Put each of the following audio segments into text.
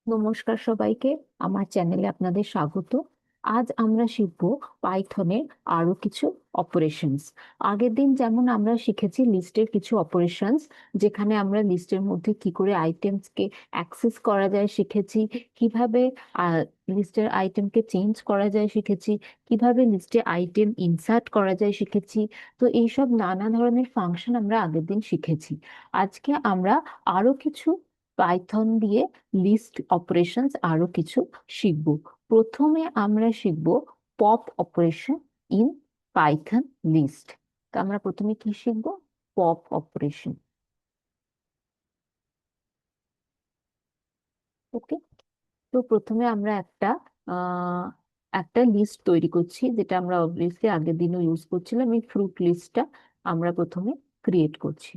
নমস্কার সবাইকে। আমার চ্যানেলে আপনাদের স্বাগত। আজ আমরা শিখব পাইথনের আরো কিছু অপারেশনস। আগের দিন যেমন আমরা শিখেছি লিস্টের কিছু অপারেশনস, যেখানে আমরা লিস্টের মধ্যে কি করে আইটেমসকে অ্যাক্সেস করা যায় শিখেছি, কিভাবে লিস্টের আইটেমকে চেঞ্জ করা যায় শিখেছি, কিভাবে লিস্টে আইটেম ইনসার্ট করা যায় শিখেছি। তো এইসব নানা ধরনের ফাংশন আমরা আগের দিন শিখেছি। আজকে আমরা আরো কিছু পাইথন দিয়ে লিস্ট অপারেশনস আরো কিছু শিখব। প্রথমে আমরা শিখব pop operation in Python list. তো আমরা প্রথমে কি শিখব? Pop operation. ওকে। তো প্রথমে আমরা আহ একটা লিস্ট তৈরি করছি, যেটা আমরা অবভিয়াসলি আগের দিনও ইউজ করছিলাম। এই ফ্রুট লিস্টটা আমরা প্রথমে ক্রিয়েট করছি।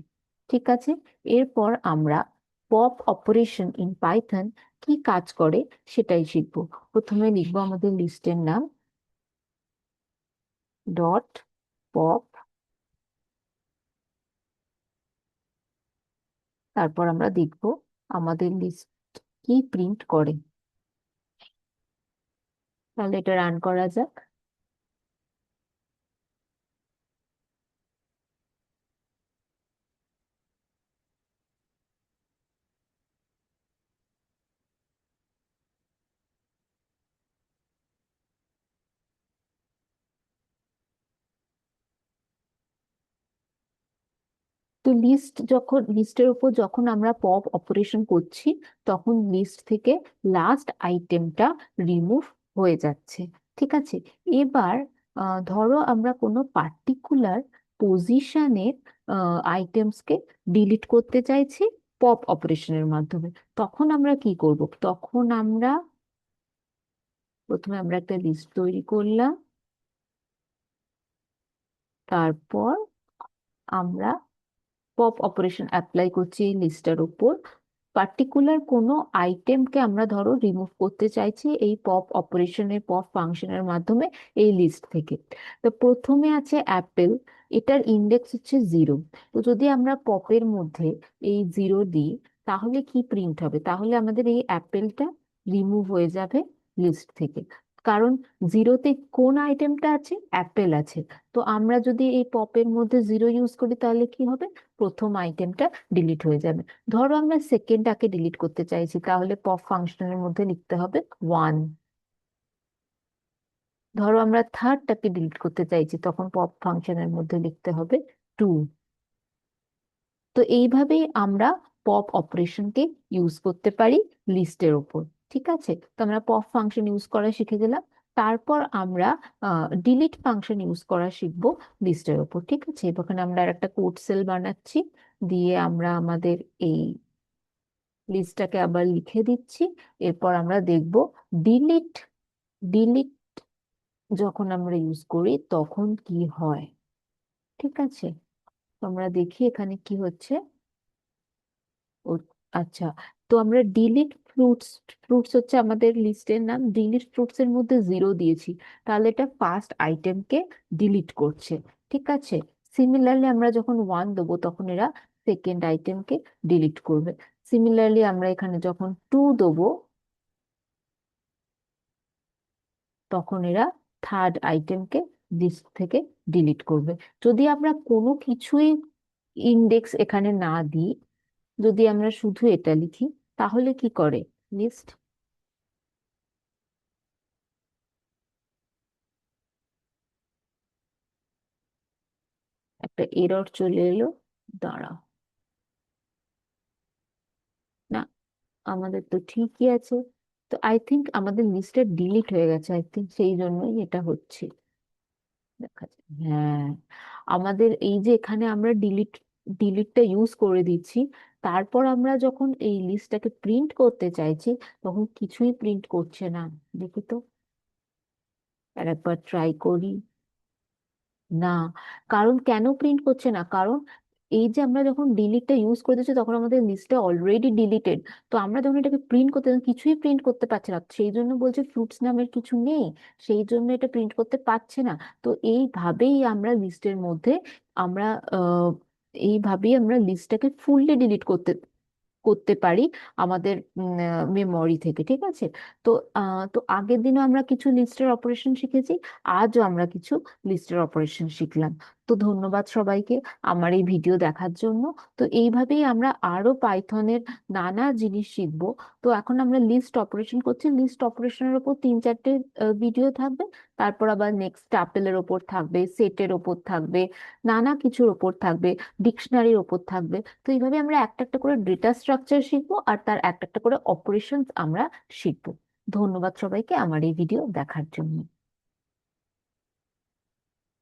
ঠিক আছে। এরপর আমরা পপ অপারেশন ইন পাইথন কি কাজ করে সেটাই শিখবো। প্রথমে লিখবো আমাদের লিস্টের নাম ডট পপ। তারপর আমরা দেখব আমাদের লিস্ট কি প্রিন্ট করে। তাহলে এটা রান করা যাক। তো লিস্টের উপর যখন আমরা পপ অপারেশন করছি, তখন লিস্ট থেকে লাস্ট আইটেমটা রিমুভ হয়ে যাচ্ছে। ঠিক আছে। এবার ধরো আমরা কোনো পার্টিকুলার পজিশনের আইটেমসকে ডিলিট করতে চাইছি পপ অপারেশনের মাধ্যমে। তখন আমরা কি করব? তখন আমরা প্রথমে আমরা একটা লিস্ট তৈরি করলাম। তারপর আমরা পপ অপারেশন অ্যাপ্লাই করছি এই লিস্টটার উপর। পার্টিকুলার কোনো আইটেমকে আমরা ধরো রিমুভ করতে চাইছি এই পপ অপারেশনের পপ ফাংশনের মাধ্যমে এই লিস্ট থেকে। তো প্রথমে আছে অ্যাপেল। এটার ইন্ডেক্স হচ্ছে 0। তো যদি আমরা পপের মধ্যে এই 0 দিই, তাহলে কি প্রিন্ট হবে? তাহলে আমাদের এই অ্যাপেলটা রিমুভ হয়ে যাবে লিস্ট থেকে। কারণ 0তে কোন আইটেমটা আছে? অ্যাপেল আছে। তো আমরা যদি এই পপের মধ্যে 0 ইউজ করি, তাহলে কি হবে? প্রথম আইটেমটা ডিলিট হয়ে যাবে। ধরো আমরা সেকেন্ডটাকে ডিলিট করতে চাইছি, তাহলে পপ ফাংশনের মধ্যে লিখতে হবে 1। ধরো আমরা থার্ডটাকে ডিলিট করতে চাইছি, তখন পপ ফাংশনের মধ্যে লিখতে হবে 2। তো এইভাবেই আমরা পপ অপারেশনকে ইউজ করতে পারি লিস্টের ওপর। ঠিক আছে। তো আমরা পপ ফাংশন ইউজ করা শিখে গেলাম। তারপর আমরা ডিলিট ফাংশন ইউজ করা শিখবো লিস্টের ওপর। ঠিক আছে। এখানে আমরা আর একটা কোড সেল বানাচ্ছি, দিয়ে আমরা আমাদের এই লিস্টটাকে আবার লিখে দিচ্ছি। এরপর আমরা দেখব ডিলিট ডিলিট যখন আমরা ইউজ করি তখন কি হয়। ঠিক আছে। তো আমরা দেখি এখানে কি হচ্ছে। ও আচ্ছা। তো আমরা ডিলিট ফ্রুটস, ফ্রুটস হচ্ছে আমাদের লিস্টের নাম, ডিলিট ফ্রুটস এর মধ্যে 0 দিয়েছি, তাহলে এটা ফার্স্ট আইটেমকে ডিলিট করছে। ঠিক আছে। সিমিলারলি আমরা যখন 1 দেবো, তখন এরা সেকেন্ড আইটেমকে ডিলিট করবে। সিমিলারলি আমরা এখানে যখন 2 দেবো, তখন এরা থার্ড আইটেমকে লিস্ট থেকে ডিলিট করবে। যদি আমরা কোনো কিছুই ইন্ডেক্স এখানে না দিই, যদি আমরা শুধু এটা লিখি, তাহলে কি করে লিস্ট? একটা এরর চলে এলো। দাঁড়াও। না, আমাদের তো ঠিকই আছে। তো আই থিঙ্ক আমাদের লিস্টে ডিলিট হয়ে গেছে, আই থিঙ্ক সেই জন্যই এটা হচ্ছে। দেখা যায়, হ্যাঁ। আমাদের এই যে এখানে আমরা ডিলিটটা ইউজ করে দিচ্ছি, তারপর আমরা যখন এই লিস্টটাকে প্রিন্ট করতে চাইছি, তখন কিছুই প্রিন্ট করছে না। দেখি তো, আর একবার ট্রাই করি। না। কারণ কেন প্রিন্ট করছে না? কারণ এই যে আমরা যখন ডিলিটটা ইউজ করে দিচ্ছি, তখন আমাদের লিস্টটা অলরেডি ডিলিটেড। তো আমরা যখন এটাকে প্রিন্ট করতে, কিছুই প্রিন্ট করতে পারছে না, সেই জন্য বলছে ফ্রুটস নামের কিছু নেই, সেই জন্য এটা প্রিন্ট করতে পারছে না। তো এইভাবেই আমরা লিস্টের মধ্যে আমরা আহ এইভাবেই আমরা লিস্টটাকে ফুললি ডিলিট করতে করতে পারি আমাদের মেমরি থেকে, ঠিক আছে? তো তো আগের দিনও আমরা কিছু লিস্টের অপারেশন শিখেছি, আজও আমরা কিছু লিস্টের অপারেশন শিখলাম। তো ধন্যবাদ সবাইকে আমার এই ভিডিও দেখার জন্য। তো এইভাবেই আমরা আরো পাইথনের নানা জিনিস শিখবো। তো এখন আমরা লিস্ট অপারেশন করছি, লিস্ট অপারেশনের উপর 3-4টে ভিডিও থাকবে। তারপর আবার নেক্সট টাপেলের ওপর থাকবে, সেটের ওপর থাকবে, নানা কিছুর ওপর থাকবে, ডিকশনারির ওপর থাকবে। তো এইভাবে আমরা একটা একটা করে ডেটা স্ট্রাকচার শিখবো, আর তার একটা একটা করে অপারেশন আমরা শিখবো। ধন্যবাদ সবাইকে আমার এই ভিডিও দেখার জন্য।